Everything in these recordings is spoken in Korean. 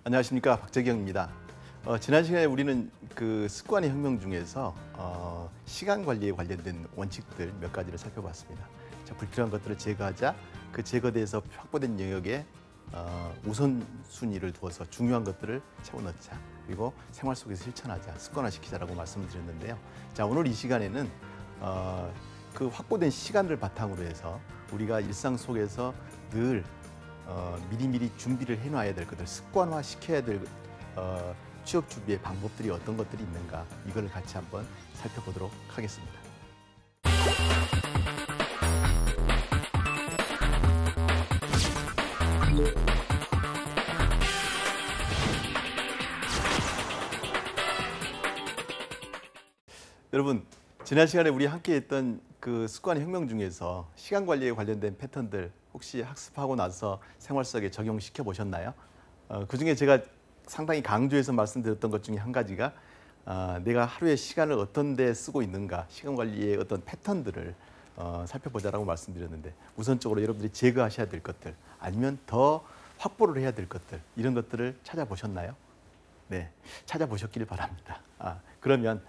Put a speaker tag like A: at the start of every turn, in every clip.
A: 안녕하십니까, 박재경입니다. 지난 시간에 우리는 그 습관의 혁명 중에서 시간 관리에 관련된 원칙들 몇 가지를 살펴봤습니다. 자, 불필요한 것들을 제거하자. 그 제거돼서 확보된 영역에 우선순위를 두어서 중요한 것들을 채워 넣자. 그리고 생활 속에서 실천하자, 습관화시키자라고 말씀을 드렸는데요. 자, 오늘 이 시간에는 그 확보된 시간을 바탕으로 해서 우리가 일상 속에서 늘 미리미리 준비를 해놔야 될 것들, 습관화 시켜야 될 취업 준비의 방법들이 어떤 것들이 있는가, 이걸 같이 한번 살펴보도록 하겠습니다. 여러분, 지난 시간에 우리 함께 했던 그 습관의 혁명 중에서 시간 관리에 관련된 패턴들 혹시 학습하고 나서 생활 속에 적용시켜 보셨나요? 그중에 제가 상당히 강조해서 말씀드렸던 것 중에 한 가지가 내가 하루에 시간을 어떤 데 쓰고 있는가, 시간 관리의 어떤 패턴들을 살펴보자라고 말씀드렸는데, 우선적으로 여러분들이 제거하셔야 될 것들, 아니면 더 확보를 해야 될 것들, 이런 것들을 찾아보셨나요? 네, 찾아보셨길 바랍니다. 그러면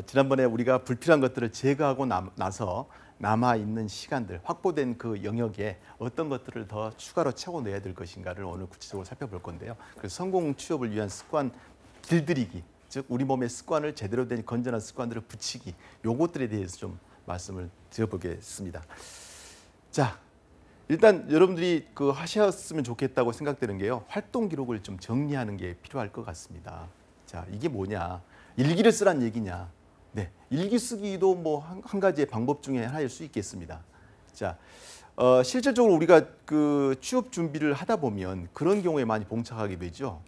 A: 지난번에 우리가 불필요한 것들을 제거하고 나서 남아있는 시간들, 확보된 그 영역에 어떤 것들을 더 추가로 채워넣어야 될 것인가를 오늘 구체적으로 살펴볼 건데요. 그래서 성공 취업을 위한 습관 길들이기, 즉 우리 몸의 습관을 제대로 된 건전한 습관들을 붙이기, 요것들에 대해서 좀 말씀을 드려보겠습니다. 자, 일단 여러분들이 그 하셨으면 좋겠다고 생각되는 게요, 활동 기록을 좀 정리하는 게 필요할 것 같습니다. 자, 이게 뭐냐? 일기를 쓰란 얘기냐? 네, 일기 쓰기도 뭐 한 가지의 방법 중에 하나일 수 있겠습니다. 자, 실질적으로 우리가 그 취업 준비를 하다 보면 그런 경우에 많이 봉착하게 되죠.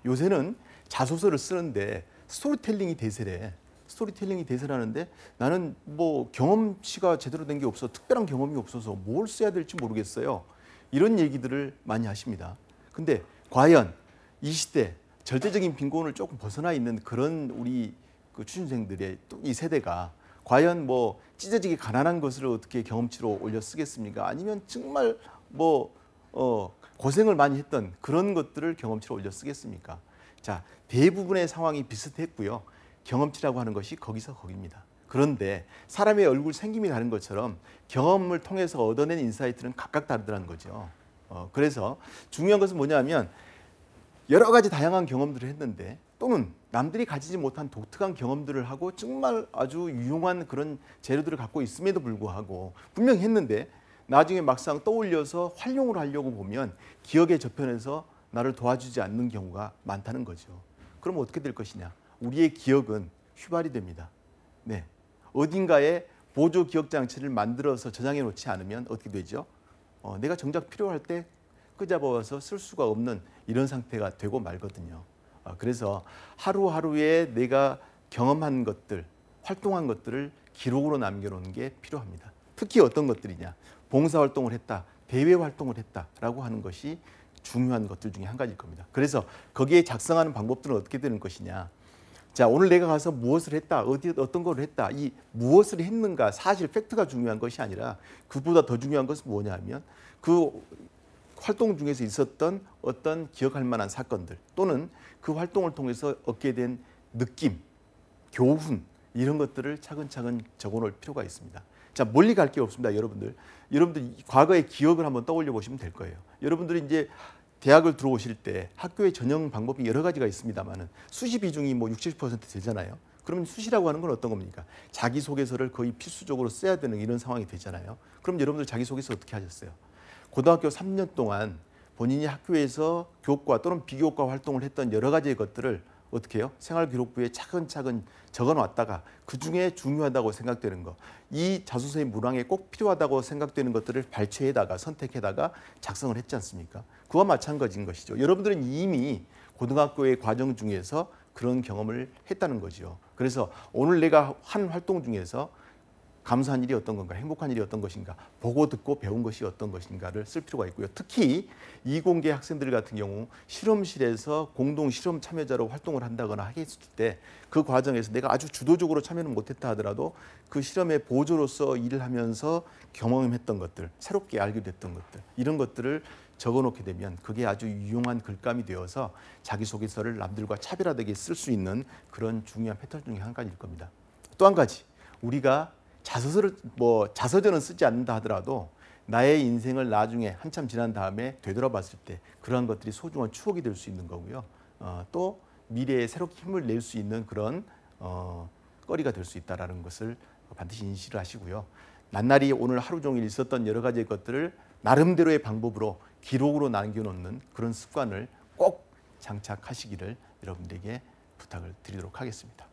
A: 요새는 자소서를 쓰는데 스토리텔링이 대세래. 스토리텔링이 대세라는데 나는 뭐 경험치가 제대로 된 게 없어, 특별한 경험이 없어서 뭘 써야 될지 모르겠어요. 이런 얘기들을 많이 하십니다. 근데 과연 이 시대 절대적인 빈곤을 조금 벗어나 있는 그런 우리 그 취준생들의 또 이 세대가 과연 뭐 찢어지게 가난한 것을 어떻게 경험치로 올려 쓰겠습니까? 아니면 정말 뭐 고생을 많이 했던 그런 것들을 경험치로 올려 쓰겠습니까? 자, 대부분의 상황이 비슷했고요. 경험치라고 하는 것이 거기서 거기입니다. 그런데 사람의 얼굴 생김이 다른 것처럼 경험을 통해서 얻어낸 인사이트는 각각 다르다는 거죠. 그래서 중요한 것은 뭐냐면 여러 가지 다양한 경험들을 했는데, 또는 남들이 가지지 못한 독특한 경험들을 하고 정말 아주 유용한 그런 재료들을 갖고 있음에도 불구하고 분명히 했는데 나중에 막상 떠올려서 활용을 하려고 보면 기억의 저편에서 나를 도와주지 않는 경우가 많다는 거죠. 그럼 어떻게 될 것이냐? 우리의 기억은 휘발이 됩니다. 네, 어딘가에 보조 기억 장치를 만들어서 저장해 놓지 않으면 어떻게 되죠? 내가 정작 필요할 때 끄잡아와서 쓸 수가 없는 이런 상태가 되고 말거든요. 그래서 하루하루에 내가 경험한 것들, 활동한 것들을 기록으로 남겨놓는 게 필요합니다. 특히 어떤 것들이냐? 봉사활동을 했다, 대외활동을 했다라고 하는 것이 중요한 것들 중에 한 가지일 겁니다. 그래서 거기에 작성하는 방법들은 어떻게 되는 것이냐? 자, 오늘 내가 가서 무엇을 했다, 어떤 걸 했다, 이 무엇을 했는가, 사실 팩트가 중요한 것이 아니라 그보다 더 중요한 것은 뭐냐면 그 활동 중에서 있었던 어떤 기억할 만한 사건들, 또는 그 활동을 통해서 얻게 된 느낌, 교훈, 이런 것들을 차근차근 적어놓을 필요가 있습니다. 자, 멀리 갈 게 없습니다. 여러분들 과거의 기억을 한번 떠올려 보시면 될 거예요. 여러분들이 이제 대학을 들어오실 때 학교의 전형 방법이 여러 가지가 있습니다만은 수시 비중이 뭐 60% 되잖아요. 그러면 수시라고 하는 건 어떤 겁니까? 자기소개서를 거의 필수적으로 써야 되는 이런 상황이 되잖아요. 그럼 여러분들 자기소개서 어떻게 하셨어요? 고등학교 3년 동안 본인이 학교에서 교과 또는 비교과 활동을 했던 여러 가지의 것들을 어떻게 해요? 생활기록부에 차근차근 적어놨다가 그중에 중요하다고 생각되는 거, 이 자소서의 문항에 꼭 필요하다고 생각되는 것들을 발췌해다가 선택해다가 작성을 했지 않습니까? 그와 마찬가지인 것이죠. 여러분들은 이미 고등학교의 과정 중에서 그런 경험을 했다는 거죠. 그래서 오늘 내가 한 활동 중에서 감사한 일이 어떤 건가, 행복한 일이 어떤 것인가, 보고 듣고 배운 것이 어떤 것인가를 쓸 필요가 있고요. 특히 이공계 학생들 같은 경우 실험실에서 공동 실험 참여자로 활동을 한다거나 했을 때 그 과정에서 내가 아주 주도적으로 참여는 못했다 하더라도 그 실험의 보조로서 일을 하면서 경험했던 것들, 새롭게 알게 됐던 것들, 이런 것들을 적어놓게 되면 그게 아주 유용한 글감이 되어서 자기소개서를 남들과 차별화되게 쓸 수 있는 그런 중요한 패턴 중에 한 가지일 겁니다. 또 한 가지, 우리가 자서전은 쓰지 않는다 하더라도 나의 인생을 나중에 한참 지난 다음에 되돌아봤을 때 그러한 것들이 소중한 추억이 될 수 있는 거고요. 또 미래에 새롭게 힘을 낼 수 있는 그런 거리가 될 수 있다는 것을 반드시 인식을 하시고요. 낱날이 오늘 하루 종일 있었던 여러 가지 것들을 나름대로의 방법으로 기록으로 남겨놓는 그런 습관을 꼭 장착하시기를 여러분들에게 부탁을 드리도록 하겠습니다.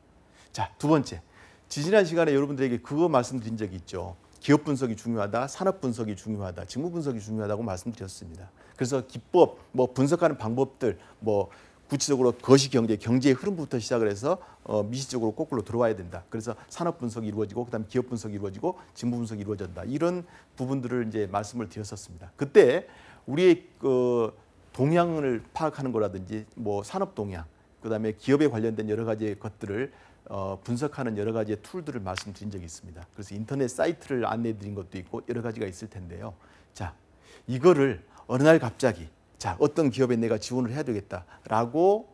A: 자, 두 번째, 지지난 시간에 여러분들에게 그거 말씀드린 적이 있죠. 기업 분석이 중요하다, 산업 분석이 중요하다, 직무 분석이 중요하다고 말씀드렸습니다. 그래서 기법, 분석하는 방법들, 구체적으로 거시경제, 경제의 흐름부터 시작을 해서 미시적으로 거꾸로 들어와야 된다. 그래서 산업 분석이 이루어지고 그다음에 기업 분석이 이루어지고 직무 분석이 이루어진다. 이런 부분들을 이제 말씀을 드렸었습니다. 그때 우리의 동향을 파악하는 거라든지 산업 동향, 그다음에 기업에 관련된 여러 가지 것들을 분석하는 여러 가지의 툴들을 말씀드린 적이 있습니다. 그래서 인터넷 사이트를 안내해 드린 것도 있고 여러 가지가 있을 텐데요. 자, 이거를 어느 날 갑자기 어떤 기업에 내가 지원을 해야 되겠다라고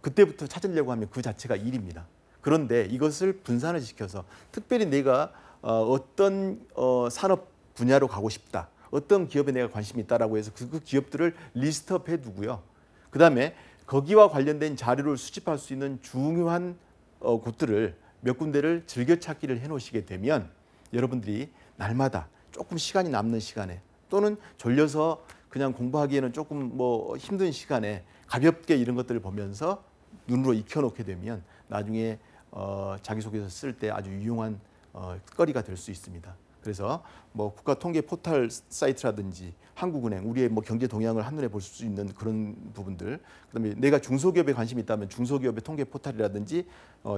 A: 그때부터 찾으려고 하면 그 자체가 일입니다. 그런데 이것을 분산을 시켜서 특별히 내가 어떤 산업 분야로 가고 싶다, 어떤 기업에 내가 관심이 있다라고 해서 그 기업들을 리스트업 해두고요. 그다음에 거기와 관련된 자료를 수집할 수 있는 중요한 곳들을 몇 군데를 즐겨찾기를 해놓으시게 되면 여러분들이 날마다 조금 시간이 남는 시간에 또는 졸려서 그냥 공부하기에는 조금 힘든 시간에 가볍게 이런 것들을 보면서 눈으로 익혀놓게 되면 나중에 자기소개서 쓸 때 아주 유용한 거리가 될 수 있습니다. 그래서 국가통계 포털 사이트라든지 한국은행, 우리의 경제 동향을 한눈에 볼 수 있는 그런 부분들, 그다음에 내가 중소기업에 관심이 있다면 중소기업의 통계 포털이라든지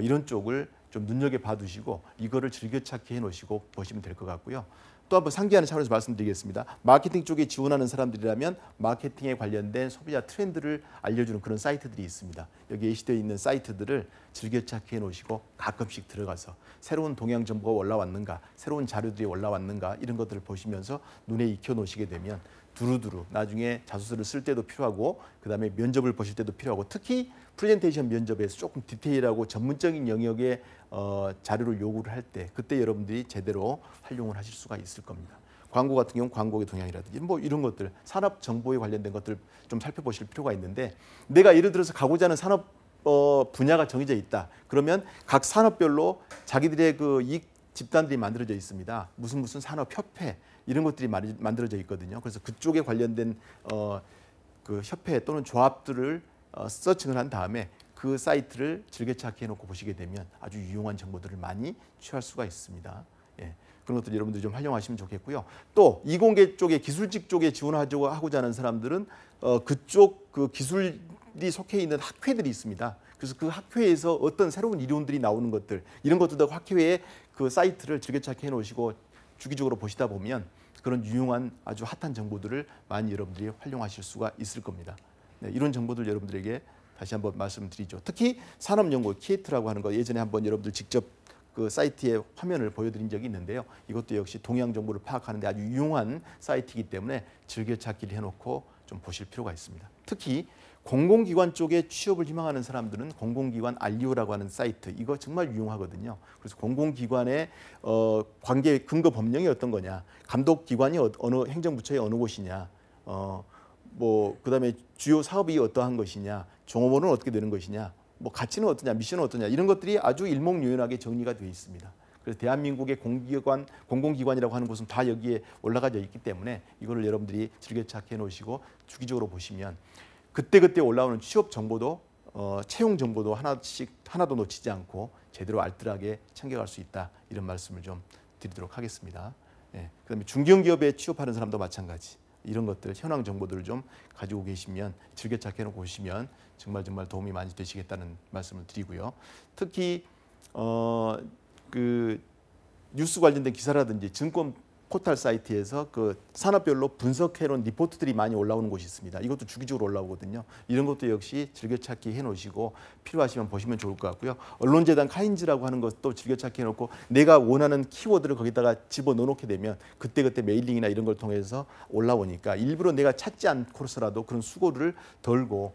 A: 이런 쪽을 좀 눈여겨봐 두시고 이거를 즐겨찾기 해놓으시고 보시면 될 것 같고요. 또 한번 상기하는 차원에서 말씀드리겠습니다. 마케팅 쪽에 지원하는 사람들이라면 마케팅에 관련된 소비자 트렌드를 알려주는 그런 사이트들이 있습니다. 여기 예시되어 있는 사이트들을 즐겨찾기 해놓으시고 가끔씩 들어가서 새로운 동향 정보가 올라왔는가, 새로운 자료들이 올라왔는가 이런 것들을 보시면서 눈에 익혀놓으시게 되면 두루두루 나중에 자소서를 쓸 때도 필요하고 그다음에 면접을 보실 때도 필요하고 특히 프레젠테이션 면접에서 조금 디테일하고 전문적인 영역의 자료를 요구를 할 때 그때 여러분들이 제대로 활용을 하실 수가 있을 겁니다. 광고 같은 경우는 광고의 동향이라든지 이런 것들, 산업 정보에 관련된 것들 좀 살펴보실 필요가 있는데 내가 예를 들어서 가고자 하는 산업 분야가 정해져 있다. 그러면 각 산업별로 자기들의 그 이익 집단들이 만들어져 있습니다. 무슨 산업협회 이런 것들이 만들어져 있거든요. 그래서 그쪽에 관련된 그 협회 또는 조합들을 서칭을 한 다음에 그 사이트를 즐겨찾기 해놓고 보시게 되면 아주 유용한 정보들을 많이 취할 수가 있습니다. 예, 그런 것들 여러분들이 좀 활용하시면 좋겠고요. 또 이공계 쪽에 기술직 쪽에 지원하고자 하는 사람들은 그쪽 그 기술이 속해 있는 학회들이 있습니다. 그래서 그 학회에서 어떤 새로운 이론들이 나오는 것들 이런 것들도 학회의 그 사이트를 즐겨찾기 해놓으시고 주기적으로 보시다 보면 그런 유용한 아주 핫한 정보들을 많이 여러분들이 활용하실 수가 있을 겁니다. 네, 이런 정보들 여러분들에게 다시 한번 말씀드리죠. 특히 산업연구 키에트라고 하는 거 예전에 한번 여러분들 직접 그 사이트의 화면을 보여드린 적이 있는데요. 이것도 역시 동향 정보를 파악하는 데 아주 유용한 사이트이기 때문에 즐겨찾기를 해놓고 좀 보실 필요가 있습니다. 특히 공공기관 쪽에 취업을 희망하는 사람들은 공공기관 알리오라고 하는 사이트 이거 정말 유용하거든요. 그래서 공공기관의 관계 근거 법령이 어떤 거냐, 감독기관이 어느 행정부처의 어느 곳이냐, 그다음에 주요 사업이 어떠한 것이냐, 종업원은 어떻게 되는 것이냐, 가치는 어떠냐, 미션은 어떠냐 이런 것들이 아주 일목요연하게 정리가 되어 있습니다. 그래서 대한민국의 공공기관이라고 하는 곳은 다 여기에 올라가져 있기 때문에 이거를 여러분들이 즐겨찾기 해놓으시고 주기적으로 보시면 그때그때 올라오는 취업 정보도 채용 정보도 하나도 놓치지 않고 제대로 알뜰하게 챙겨갈 수 있다 이런 말씀을 좀 드리도록 하겠습니다. 예, 그다음에 중견기업에 취업하는 사람도 마찬가지 이런 것들 현황 정보들을 좀 가지고 계시면 즐겨찾기 해놓고 보시면 정말 도움이 많이 되시겠다는 말씀을 드리고요. 특히 그 뉴스 관련된 기사라든지 증권 포털 사이트에서 그 산업별로 분석해놓은 리포트들이 많이 올라오는 곳이 있습니다. 이것도 주기적으로 올라오거든요. 이런 것도 역시 즐겨찾기 해놓으시고 필요하시면 보시면 좋을 것 같고요. 언론재단 카인즈라고 하는 것도 즐겨찾기 해놓고 내가 원하는 키워드를 거기다가 집어넣어놓게 되면 그때그때 메일링이나 이런 걸 통해서 올라오니까 일부러 내가 찾지 않고서라도 그런 수고를 덜고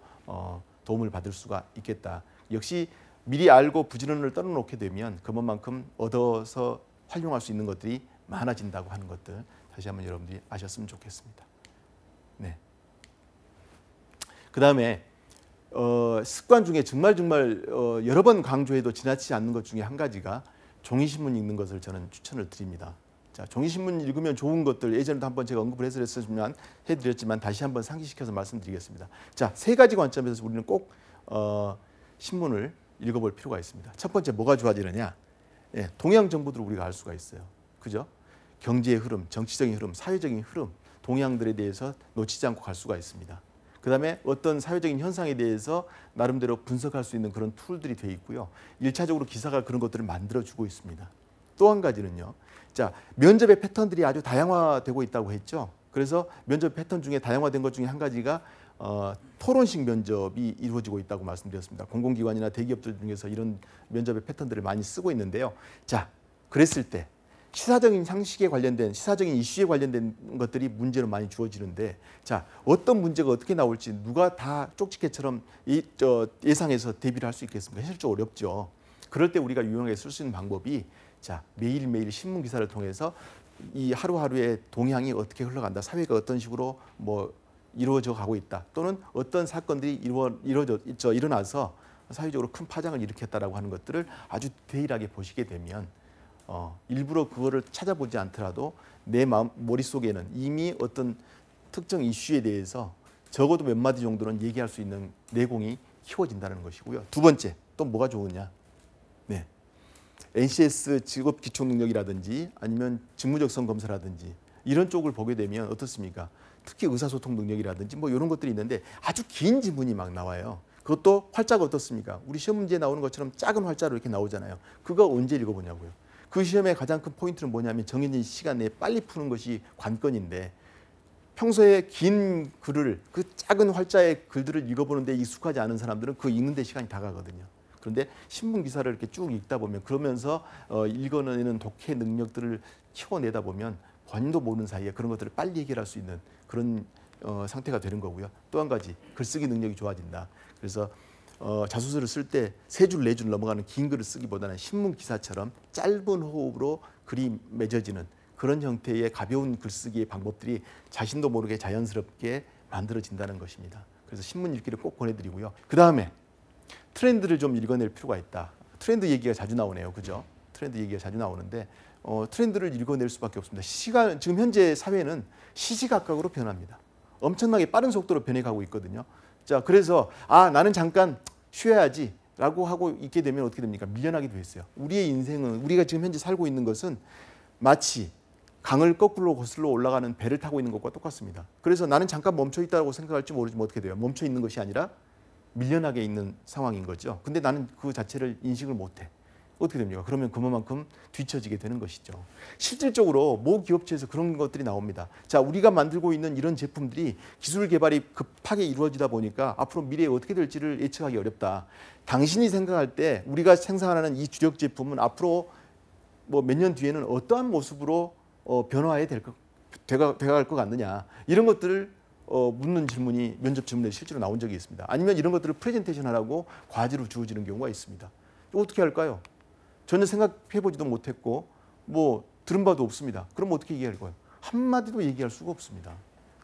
A: 도움을 받을 수가 있겠다. 역시 미리 알고 부지런을 떨어놓게 되면 그것만큼 얻어서 활용할 수 있는 것들이 많아진다고 하는 것들 다시 한번 여러분들이 아셨으면 좋겠습니다. 네. 그 다음에 습관 중에 정말 여러 번 강조해도 지나치지 않는 것 중에 한 가지가 종이신문 읽는 것을 저는 추천을 드립니다. 자, 종이신문 읽으면 좋은 것들 예전에도 한번 제가 언급을 해드렸지만 다시 한번 상기시켜서 말씀드리겠습니다. 자, 세 가지 관점에서 우리는 꼭 신문을 읽어볼 필요가 있습니다. 첫 번째 뭐가 좋아지느냐? 예, 동향 정보들을 우리가 알 수가 있어요. 그죠? 경제의 흐름, 정치적인 흐름, 사회적인 흐름, 동향들에 대해서 놓치지 않고 갈 수가 있습니다. 그 다음에 어떤 사회적인 현상에 대해서 나름대로 분석할 수 있는 그런 툴들이 되어 있고요. 1차적으로 기사가 그런 것들을 만들어주고 있습니다. 또 한 가지는요. 자, 면접의 패턴들이 아주 다양화되고 있다고 했죠. 그래서 면접 패턴 중에 다양화된 것 중에 한 가지가 토론식 면접이 이루어지고 있다고 말씀드렸습니다. 공공기관이나 대기업들 중에서 이런 면접의 패턴들을 많이 쓰고 있는데요. 자, 그랬을 때 시사적인 상식에 관련된 시사적인 이슈에 관련된 것들이 문제로 많이 주어지는데 자, 어떤 문제가 어떻게 나올지 누가 다 쪽집게처럼 예상해서 대비를 할 수 있겠습니까? 현실적으로 어렵죠. 그럴 때 우리가 유용하게 쓸 수 있는 방법이 자, 매일매일 신문 기사를 통해서 이 하루하루의 동향이 어떻게 흘러간다. 사회가 어떤 식으로 이루어져 가고 있다. 또는 어떤 사건들이 일어나서 사회적으로 큰 파장을 일으켰다라고 하는 것들을 아주 디테일하게 보시게 되면 일부러 그거를 찾아보지 않더라도 내 머릿속에는 이미 어떤 특정 이슈에 대해서 적어도 몇 마디 정도는 얘기할 수 있는 내공이 키워진다는 것이고요. 두 번째, 또 뭐가 좋으냐? 네. NCS 직업 기초 능력이라든지 아니면 직무적성 검사라든지 이런 쪽을 보게 되면 어떻습니까? 특히 의사소통 능력이라든지 이런 것들이 있는데 아주 긴 지문이 막 나와요. 그것도 활자가 어떻습니까? 우리 시험 문제에 나오는 것처럼 작은 활자로 이렇게 나오잖아요. 그거 언제 읽어보냐고요. 그 시험의 가장 큰 포인트는 뭐냐면 정해진 시간 내에 빨리 푸는 것이 관건인데 평소에 긴 글을 그 작은 활자의 글들을 읽어보는데 익숙하지 않은 사람들은 그 읽는 데 시간이 다 가거든요. 그런데 신문 기사를 이렇게 쭉 읽다 보면 그러면서 읽어내는 독해 능력들을 키워내다 보면 본인도 모르는 사이에 그런 것들을 빨리 해결할 수 있는 그런 상태가 되는 거고요. 또 한 가지 글쓰기 능력이 좋아진다. 그래서 자소서를 쓸 때 세 줄, 네 줄 넘어가는 긴 글을 쓰기보다는 신문 기사처럼 짧은 호흡으로 글이 맺어지는 그런 형태의 가벼운 글쓰기의 방법들이 자신도 모르게 자연스럽게 만들어진다는 것입니다. 그래서 신문 읽기를 꼭 권해드리고요. 그 다음에 트렌드를 좀 읽어낼 필요가 있다. 트렌드 얘기가 자주 나오네요. 그죠? 트렌드 얘기가 자주 나오는데 트렌드를 읽어낼 수밖에 없습니다. 지금 현재 사회는 시시각각으로 변합니다. 엄청나게 빠른 속도로 변해가고 있거든요. 자, 그래서 나는 잠깐 쉬어야지 라고 하고 있게 되면 어떻게 됩니까? 밀려나게 돼 있어요. 우리의 인생은 우리가 지금 현재 살고 있는 것은 마치 강을 거꾸로 거슬러 올라가는 배를 타고 있는 것과 똑같습니다. 그래서 나는 잠깐 멈춰 있다고 생각할지 모르지만 어떻게 돼요? 멈춰 있는 것이 아니라 밀려나게 있는 상황인 거죠. 근데 나는 그 자체를 인식을 못해. 어떻게 됩니까? 그러면 그만큼 뒤처지게 되는 것이죠. 실질적으로 모 기업체에서 그런 것들이 나옵니다. 자, 우리가 만들고 있는 이런 제품들이 기술 개발이 급하게 이루어지다 보니까 앞으로 미래에 어떻게 될지를 예측하기 어렵다. 당신이 생각할 때 우리가 생산하는 이 주력 제품은 앞으로 몇 년 뒤에는 어떠한 모습으로 변화해야 돼갈 것 같느냐. 이런 것들을 묻는 질문이 면접 질문에 실제로 나온 적이 있습니다. 아니면 이런 것들을 프레젠테이션 하라고 과제로 주어지는 경우가 있습니다. 어떻게 할까요? 전혀 생각해보지도 못했고 들은 바도 없습니다. 그럼 어떻게 얘기할 거예요? 한마디도 얘기할 수가 없습니다.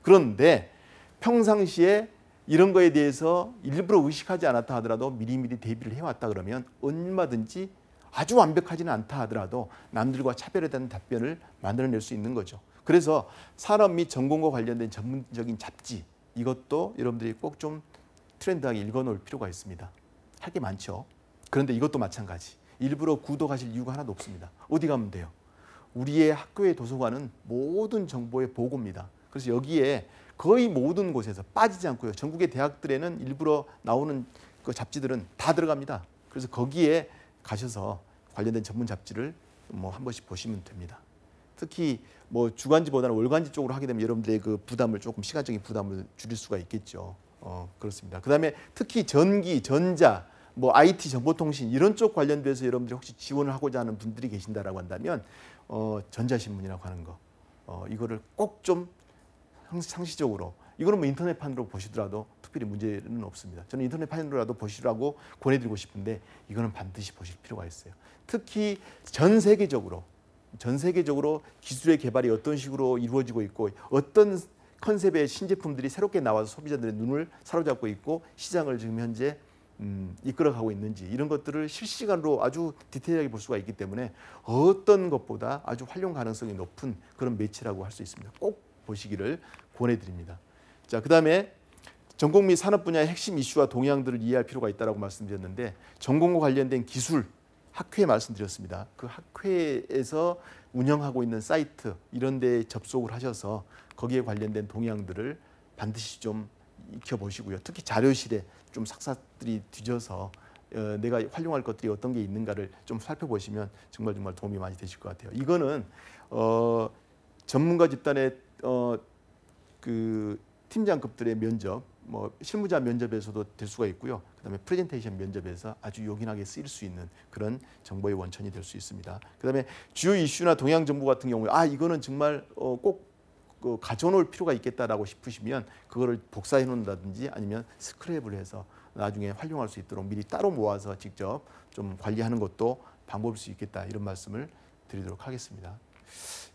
A: 그런데 평상시에 이런 거에 대해서 일부러 의식하지 않았다 하더라도 미리미리 대비를 해왔다 그러면 얼마든지 아주 완벽하지는 않다 하더라도 남들과 차별화된 답변을 만들어낼 수 있는 거죠. 그래서 산업 및 전공과 관련된 전문적인 잡지 이것도 여러분들이 꼭 좀 트렌드하게 읽어놓을 필요가 있습니다. 할 게 많죠. 그런데 이것도 마찬가지. 일부러 구독하실 이유가 하나도 없습니다. 어디 가면 돼요? 우리의 학교의 도서관은 모든 정보의 보고입니다. 그래서 여기에 거의 모든 곳에서 빠지지 않고요. 전국의 대학들에는 일부러 나오는 그 잡지들은 다 들어갑니다. 그래서 거기에 가셔서 관련된 전문 잡지를 한 번씩 보시면 됩니다. 특히 뭐 주간지보다는 월간지 쪽으로 하게 되면 여러분들의 그 부담을 조금 시간적인 부담을 줄일 수가 있겠죠. 그렇습니다. 그다음에 특히 전기, 전자, 뭐 IT 정보통신 이런 쪽 관련돼서 여러분들이 혹시 지원을 하고자 하는 분들이 계신다라고 한다면 전자신문이라고 하는 거 이거를 꼭 좀 상시적으로 이거는 뭐 인터넷판으로 보시더라도 특별히 문제는 없습니다. 저는 인터넷판으로라도 보시라고 권해드리고 싶은데 이거는 반드시 보실 필요가 있어요. 특히 전 세계적으로 기술의 개발이 어떤 식으로 이루어지고 있고 어떤 컨셉의 신제품들이 새롭게 나와서 소비자들의 눈을 사로잡고 있고 시장을 지금 현재 이끌어가고 있는지 이런 것들을 실시간으로 아주 디테일하게 볼 수가 있기 때문에 어떤 것보다 아주 활용 가능성이 높은 그런 매체라고 할 수 있습니다. 꼭 보시기를 권해드립니다. 자, 그다음에 전공 및 산업 분야의 핵심 이슈와 동향들을 이해할 필요가 있다고 말씀드렸는데 전공과 관련된 기술 학회 말씀드렸습니다. 그 학회에서 운영하고 있는 사이트 이런 데 접속을 하셔서 거기에 관련된 동향들을 반드시 좀 익혀보시고요. 특히 자료실에 좀 삭삭들이 뒤져서 내가 활용할 것들이 어떤 게 있는가를 좀 살펴보시면 정말 도움이 많이 되실 것 같아요. 이거는 전문가 집단의 그 팀장급들의 면접, 뭐 실무자 면접에서도 될 수가 있고요. 그다음에 프레젠테이션 면접에서 아주 요긴하게 쓰일 수 있는 그런 정보의 원천이 될 수 있습니다. 그다음에 주요 이슈나 동향 정보 같은 경우에 이거는 정말 꼭 가져놓을 필요가 있겠다라고 싶으시면 그거를 복사해 놓는다든지 아니면 스크랩을 해서 나중에 활용할 수 있도록 미리 따로 모아서 직접 좀 관리하는 것도 방법일 수 있겠다 이런 말씀을 드리도록 하겠습니다.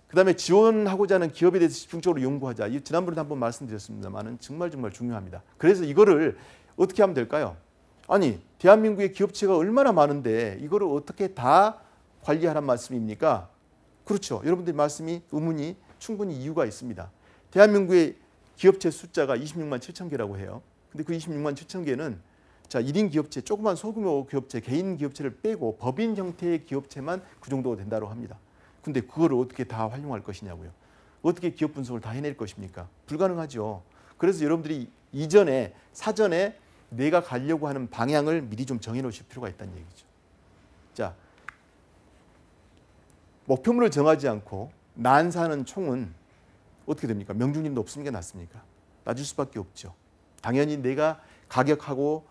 A: 그다음에 지원하고자 하는 기업에 대해서 집중적으로 연구하자. 지난번에도 한번 말씀드렸습니다만은 정말 중요합니다. 그래서 이거를 어떻게 하면 될까요? 아니 대한민국의 기업체가 얼마나 많은데 이거를 어떻게 다 관리하란 말씀입니까? 그렇죠. 여러분들 말씀이 의문이 충분히 이유가 있습니다. 대한민국의 기업체 숫자가 26만 7천 개라고 해요. 근데 그 26만 7천 개는 자 1인 기업체, 조그만 소규모 기업체, 개인 기업체를 빼고 법인 형태의 기업체만 그 정도가 된다고 합니다. 근데 그거를 어떻게 다 활용할 것이냐고요. 어떻게 기업 분석을 다 해낼 것입니까? 불가능하죠. 그래서 여러분들이 이전에 사전에 내가 가려고 하는 방향을 미리 좀 정해놓으실 필요가 있다는 얘기죠. 자, 목표물을 정하지 않고 난사하는 총은 어떻게 됩니까? 명중률이 높습니까? 낮습니까? 낮을 수밖에 없죠. 당연히 내가 가격하고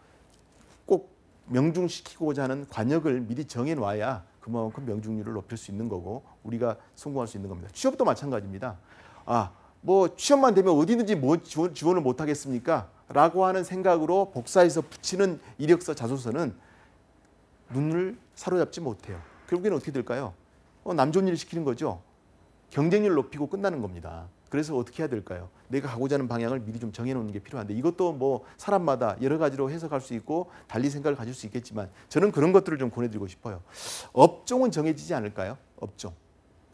A: 꼭 명중시키고자 하는 관역을 미리 정해놔야 그만큼 명중률을 높일 수 있는 거고 우리가 성공할 수 있는 겁니다. 취업도 마찬가지입니다. 뭐 취업만 되면 어디든지 뭐 지원을 못 하겠습니까? 라고 하는 생각으로 복사해서 붙이는 이력서, 자소서는 눈을 사로잡지 못해요. 결국에는 어떻게 될까요? 남존일 시키는 거죠. 경쟁률을 높이고 끝나는 겁니다. 그래서 어떻게 해야 될까요? 내가 가고자 하는 방향을 미리 좀 정해놓는 게 필요한데 이것도 뭐 사람마다 여러 가지로 해석할 수 있고 달리 생각을 가질 수 있겠지만 저는 그런 것들을 좀 권해드리고 싶어요. 업종은 정해지지 않을까요? 업종.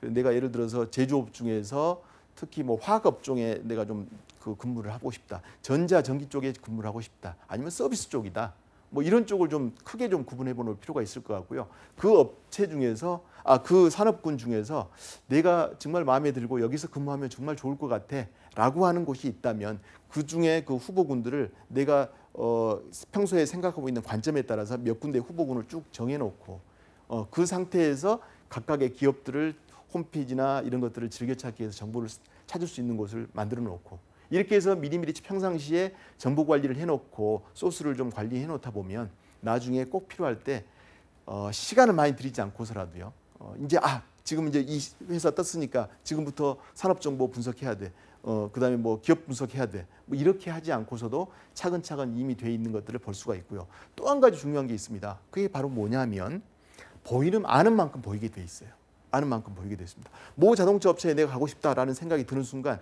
A: 내가 예를 들어서 제조업 중에서 특히 뭐 화학 업종에 내가 좀 그 근무를 하고 싶다. 전자, 전기 쪽에 근무를 하고 싶다. 아니면 서비스 쪽이다. 뭐 이런 쪽을 좀 크게 좀 구분해 보는 필요가 있을 것 같고요. 그 업체 중에서 그 산업군 중에서 내가 정말 마음에 들고 여기서 근무하면 정말 좋을 것 같아라고 하는 곳이 있다면 그 중에 그 후보군들을 내가 평소에 생각하고 있는 관점에 따라서 몇 군데 후보군을 쭉 정해놓고 그 상태에서 각각의 기업들을 홈페이지나 이런 것들을 즐겨찾기 위해서 정보를 찾을 수 있는 곳을 만들어 놓고 이렇게 해서 미리미리 평상시에 정보 관리를 해놓고 소스를 좀 관리해 놓다 보면 나중에 꼭 필요할 때 시간을 많이 들이지 않고서라도요. 이제 지금 이제 이 회사 떴으니까 지금부터 산업 정보 분석해야 돼. 그다음에 뭐 기업 분석해야 돼. 뭐 이렇게 하지 않고서도 차근차근 이미 돼 있는 것들을 볼 수가 있고요. 또 한 가지 중요한 게 있습니다. 그게 바로 뭐냐면 아는 만큼 보이게 돼 있어요. 아는 만큼 보이게 돼 있습니다. 모 자동차 업체에 내가 가고 싶다라는 생각이 드는 순간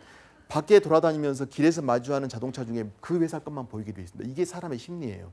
A: 밖에 돌아다니면서 길에서 마주하는 자동차 중에 그 회사 것만 보이게 돼 있습니다. 이게 사람의 심리예요.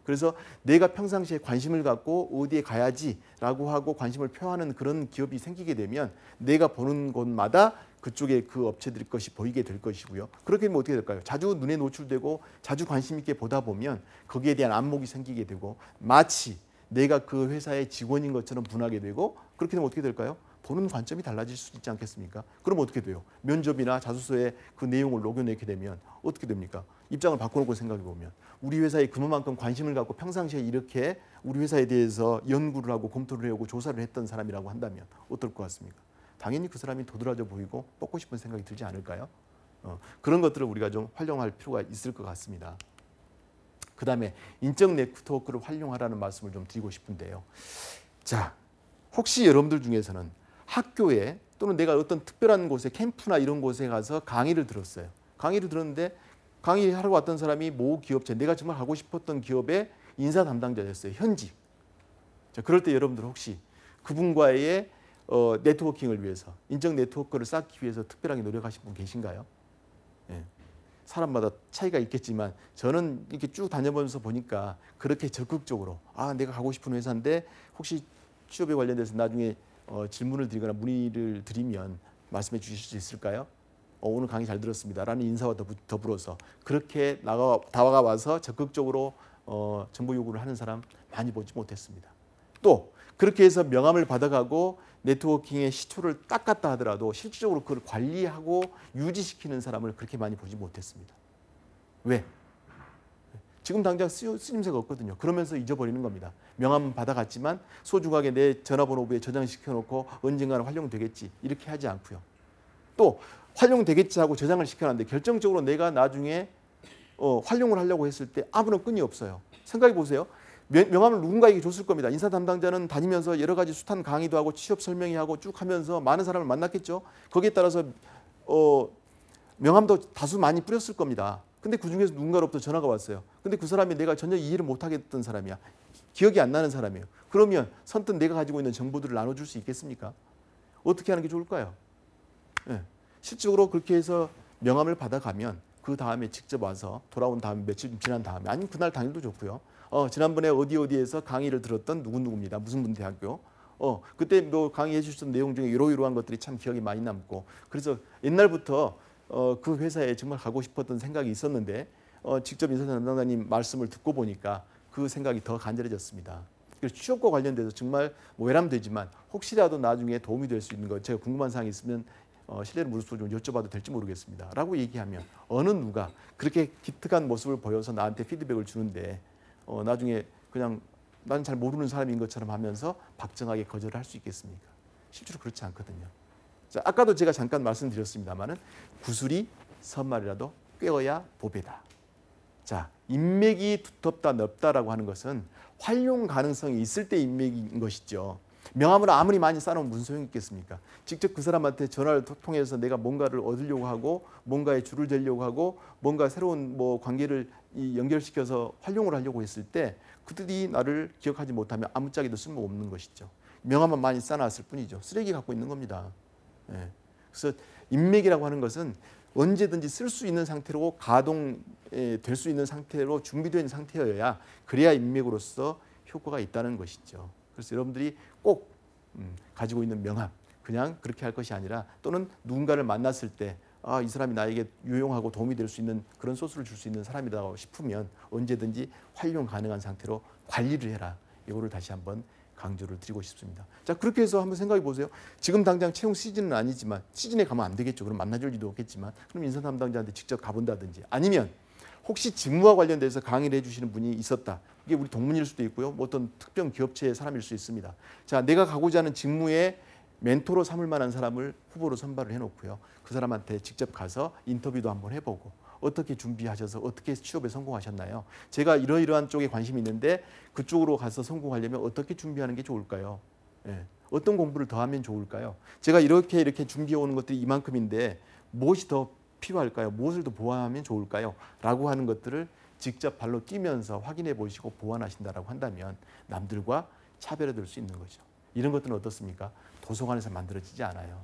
A: 그래서 내가 평상시에 관심을 갖고 어디에 가야지라고 하고 관심을 표하는 그런 기업이 생기게 되면 내가 보는 곳마다 그쪽에 그 업체들 것이 보이게 될 것이고요. 그렇게 되면 어떻게 될까요? 자주 눈에 노출되고 자주 관심 있게 보다 보면 거기에 대한 안목이 생기게 되고 마치 내가 그 회사의 직원인 것처럼 분하게 되고 그렇게 되면 어떻게 될까요? 보는 관점이 달라질 수 있지 않겠습니까? 그럼 어떻게 돼요? 면접이나 자소서에 그 내용을 녹여내게 되면 어떻게 됩니까? 입장을 바꿔놓고 생각해 보면 우리 회사에 그만큼 관심을 갖고 평상시에 이렇게 우리 회사에 대해서 연구를 하고 검토를 해오고 조사를 했던 사람이라고 한다면 어떨 것 같습니까? 당연히 그 사람이 도드라져 보이고 뽑고 싶은 생각이 들지 않을까요? 그런 것들을 우리가 좀 활용할 필요가 있을 것 같습니다. 그 다음에 인적 네트워크를 활용하라는 말씀을 좀 드리고 싶은데요. 자, 혹시 여러분들 중에서는 학교에 또는 내가 어떤 특별한 곳에 캠프나 이런 곳에 가서 강의를 들었어요. 강의를 들었는데 강의하러 왔던 사람이 모 기업체, 내가 정말 하고 싶었던 기업의 인사 담당자였어요. 현직. 자, 그럴 때 여러분들 혹시 그분과의 네트워킹을 위해서, 인적 네트워크를 쌓기 위해서 특별하게 노력하신 분 계신가요? 예. 사람마다 차이가 있겠지만 저는 이렇게 쭉 다녀보면서 보니까 그렇게 적극적으로 내가 가고 싶은 회사인데 혹시 취업에 관련돼서 나중에 질문을 드리거나 문의를 드리면 말씀해 주실 수 있을까요? 오늘 강의 잘 들었습니다 라는 인사와 더불어서 그렇게 다가와서 적극적으로 정보 요구를 하는 사람 많이 보지 못했습니다. 또 그렇게 해서 명함을 받아가고 네트워킹의 시초를 닦았다 하더라도 실질적으로 그걸 관리하고 유지시키는 사람을 그렇게 많이 보지 못했습니다. 왜? 지금 당장 쓰임새가 없거든요. 그러면서 잊어버리는 겁니다. 명함은 받아갔지만 소중하게 내 전화번호부에 저장시켜놓고 언젠가는 활용되겠지 이렇게 하지 않고요. 또 활용되겠지 하고 저장을 시켜놨는데 결정적으로 내가 나중에 활용을 하려고 했을 때 아무런 끈이 없어요. 생각해 보세요. 명함을 누군가에게 줬을 겁니다. 인사 담당자는 다니면서 여러 가지 숱한 강의도 하고 취업 설명회하고 쭉 하면서 많은 사람을 만났겠죠. 거기에 따라서 명함도 다수 많이 뿌렸을 겁니다. 근데 그중에서 누군가로부터 전화가 왔어요. 근데 그 사람이 내가 전혀 이해를 못하겠던 사람이야. 기억이 안 나는 사람이에요. 그러면 선뜻 내가 가지고 있는 정보들을 나눠줄 수 있겠습니까? 어떻게 하는 게 좋을까요? 네. 실질적으로 그렇게 해서 명함을 받아가면 그 다음에 직접 와서 돌아온 다음에 며칠 지난 다음에 아니면 그날 당일도 좋고요. 지난번에 어디에서 강의를 들었던 누구입니다. 무슨 분 대학교. 그때 뭐 강의해 주셨던 내용 중에 이러이러한 것들이 참 기억이 많이 남고 그래서 옛날부터 그 회사에 정말 가고 싶었던 생각이 있었는데 직접 인사 담당자님 말씀을 듣고 보니까 그 생각이 더 간절해졌습니다. 그래서 취업과 관련돼서 정말 뭐 외람되지만 혹시라도 나중에 도움이 될 수 있는 것 제가 궁금한 사항이 있으면 실례를 무릅쓰고 좀 여쭤봐도 될지 모르겠습니다. 라고 얘기하면 어느 누가 그렇게 기특한 모습을 보여서 나한테 피드백을 주는데 나중에 그냥 난 잘 모르는 사람인 것처럼 하면서 박정하게 거절할 수 있겠습니까? 실제로 그렇지 않거든요. 자, 아까도 제가 잠깐 말씀드렸습니다만은 구슬이 선말이라도 꿰어야 보배다. 자, 인맥이 두텁다 넓다라고 하는 것은 활용 가능성이 있을 때 인맥인 것이죠. 명함을 아무리 많이 쌓아놓으면 무슨 소용이 있겠습니까? 직접 그 사람한테 전화를 통해서 내가 뭔가를 얻으려고 하고 뭔가에 줄을 대려고 하고 뭔가 새로운 뭐 관계를 연결시켜서 활용을 하려고 했을 때 그들이 나를 기억하지 못하면 아무짝에도 쓸모없는 것이죠. 명함만 많이 쌓아놨을 뿐이죠. 쓰레기 갖고 있는 겁니다. 예. 그래서 인맥이라고 하는 것은 언제든지 쓸 수 있는 상태로 가동될 수 있는 상태로 준비된 상태여야 그래야 인맥으로서 효과가 있다는 것이죠. 그래서 여러분들이 꼭 가지고 있는 명함 그냥 그렇게 할 것이 아니라 또는 누군가를 만났을 때 이 사람이 나에게 유용하고 도움이 될 수 있는 그런 소스를 줄 수 있는 사람이라고 싶으면 언제든지 활용 가능한 상태로 관리를 해라. 이거를 다시 한번 강조를 드리고 싶습니다. 자, 그렇게 해서 한번 생각해 보세요. 지금 당장 채용 시즌은 아니지만 시즌에 가면 안 되겠죠. 그럼 만나줄 일도 없겠지만 그럼 인사 담당자한테 직접 가본다든지 아니면 혹시 직무와 관련돼서 강의를 해주시는 분이 있었다. 이게 우리 동문일 수도 있고요. 뭐 어떤 특정 기업체의 사람일 수 있습니다. 자, 내가 가고자 하는 직무에 멘토로 삼을 만한 사람을 후보로 선발을 해놓고요. 그 사람한테 직접 가서 인터뷰도 한번 해보고 어떻게 준비하셔서 어떻게 취업에 성공하셨나요? 제가 이러이러한 쪽에 관심이 있는데 그쪽으로 가서 성공하려면 어떻게 준비하는 게 좋을까요? 예. 어떤 공부를 더 하면 좋을까요? 제가 이렇게 준비해 오는 것들이 이만큼인데 무엇이 더 필요할까요? 무엇을 더 보완하면 좋을까요? 라고 하는 것들을 직접 발로 뛰면서 확인해 보시고 보완하신다라고 한다면 남들과 차별화될 수 있는 거죠. 이런 것들은 어떻습니까? 도서관에서 만들어지지 않아요.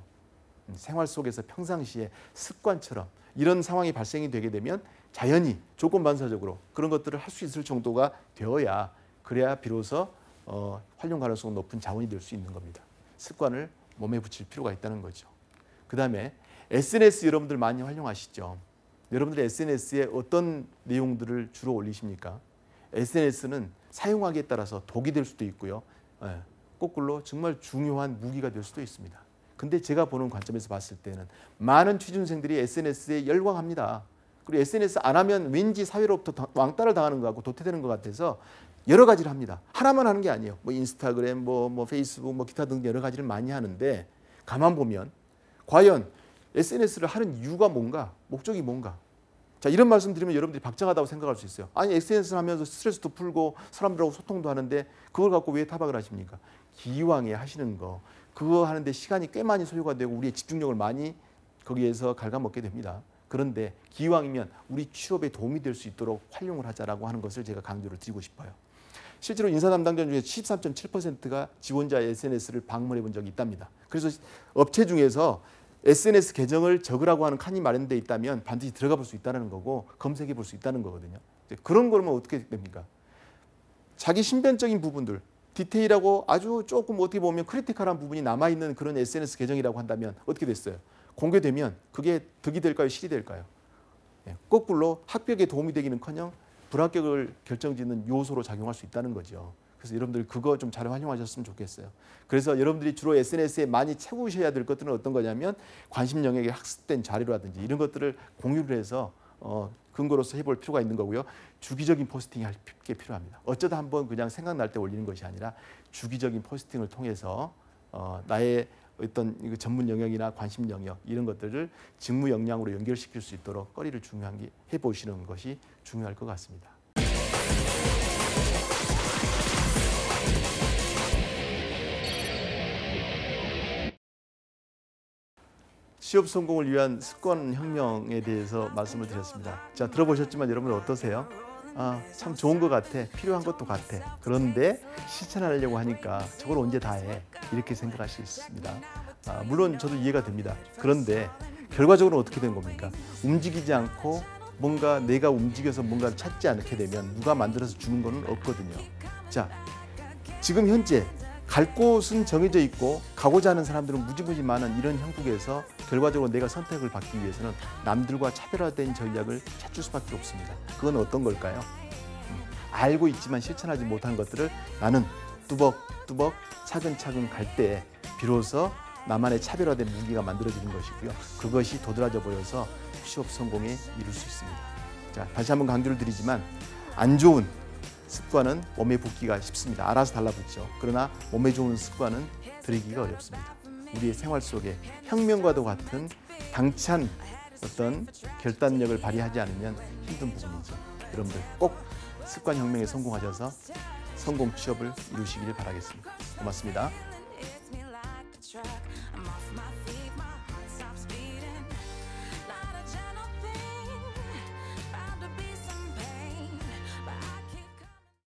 A: 생활 속에서 평상시에 습관처럼 이런 상황이 발생이 되게 되면 자연히 조건반사적으로 그런 것들을 할 수 있을 정도가 되어야 그래야 비로소 활용 가능성 높은 자원이 될 수 있는 겁니다. 습관을 몸에 붙일 필요가 있다는 거죠. 그 다음에 SNS 여러분들 많이 활용하시죠. 여러분들 SNS에 어떤 내용들을 주로 올리십니까? SNS는 사용하기에 따라서 독이 될 수도 있고요. 거꾸로 정말 중요한 무기가 될 수도 있습니다. 근데 제가 보는 관점에서 봤을 때는 많은 취준생들이 SNS에 열광합니다. 그리고 SNS 안 하면 왠지 사회로부터 왕따를 당하는 것 같고 도태되는 것 같아서 여러 가지를 합니다. 하나만 하는 게 아니에요. 뭐 인스타그램, 뭐 페이스북, 뭐 기타 등 여러 가지를 많이 하는데 가만 보면 과연 SNS를 하는 이유가 뭔가, 목적이 뭔가. 자, 이런 말씀 드리면 여러분들이 박장하다고 생각할 수 있어요. 아니, SNS를 하면서 스트레스도 풀고 사람들하고 소통도 하는데 그걸 갖고 왜 타박을 하십니까? 기왕에 하시는 거, 그거 하는데 시간이 꽤 많이 소요가 되고 우리의 집중력을 많이 거기에서 갉아먹게 됩니다. 그런데 기왕이면 우리 취업에 도움이 될 수 있도록 활용을 하자라고 하는 것을 제가 강조를 드리고 싶어요. 실제로 인사 담당자 중에 73.7%가 지원자 SNS를 방문해 본 적이 있답니다. 그래서 업체 중에서 SNS 계정을 적으라고 하는 칸이 마련되어 있다면 반드시 들어가 볼 수 있다는 거고 검색해 볼 수 있다는 거거든요. 그런 거면 어떻게 됩니까? 자기 신변적인 부분들, 디테일하고 아주 조금 어떻게 보면 크리티컬한 부분이 남아있는 그런 SNS 계정이라고 한다면 어떻게 됐어요? 공개되면 그게 득이 될까요? 실이 될까요? 거꾸로 학벽에 도움이 되기는커녕 불합격을 결정짓는 요소로 작용할 수 있다는 거죠. 그래서 여러분들 그거 좀 잘 활용하셨으면 좋겠어요. 그래서 여러분들이 주로 SNS에 많이 채우셔야 될 것들은 어떤 거냐면 관심 영역에 학습된 자료라든지 이런 것들을 공유를 해서 근거로서 해볼 필요가 있는 거고요. 주기적인 포스팅이 할 게 필요합니다. 어쩌다 한번 그냥 생각날 때 올리는 것이 아니라 주기적인 포스팅을 통해서 나의 어떤 전문 영역이나 관심 영역 이런 것들을 직무 역량으로 연결시킬 수 있도록 거리를 중요하게 해보시는 것이 중요할 것 같습니다. 취업 성공을 위한 습관 혁명에 대해서 말씀을 드렸습니다. 자, 들어보셨지만 여러분 어떠세요? 참 좋은 것 같아, 필요한 것도 같아. 그런데 실천하려고 하니까 저걸 언제 다 해? 이렇게 생각하실 수 있습니다. 물론 저도 이해가 됩니다. 그런데 결과적으로 어떻게 된 겁니까? 움직이지 않고 뭔가 내가 움직여서 뭔가를 찾지 않게 되면 누가 만들어서 주는 거는 없거든요. 자, 지금 현재 갈 곳은 정해져 있고 가고자 하는 사람들은 무지무지 많은 이런 형국에서 결과적으로 내가 선택을 받기 위해서는 남들과 차별화된 전략을 찾을 수밖에 없습니다. 그건 어떤 걸까요? 알고 있지만 실천하지 못한 것들을 나는 뚜벅뚜벅 차근차근 갈 때 비로소 나만의 차별화된 무기가 만들어지는 것이고요. 그것이 도드라져 보여서 취업 성공에 이룰 수 있습니다. 자, 다시 한번 강조를 드리지만 안 좋은 습관은 몸에 붙기가 쉽습니다. 알아서 달라붙죠. 그러나 몸에 좋은 습관은 들이기가 어렵습니다. 우리의 생활 속에 혁명과도 같은 당찬 어떤 결단력을 발휘하지 않으면 힘든 부분이죠. 여러분들 꼭 습관 혁명에 성공하셔서 성공 취업을 이루시기를 바라겠습니다. 고맙습니다.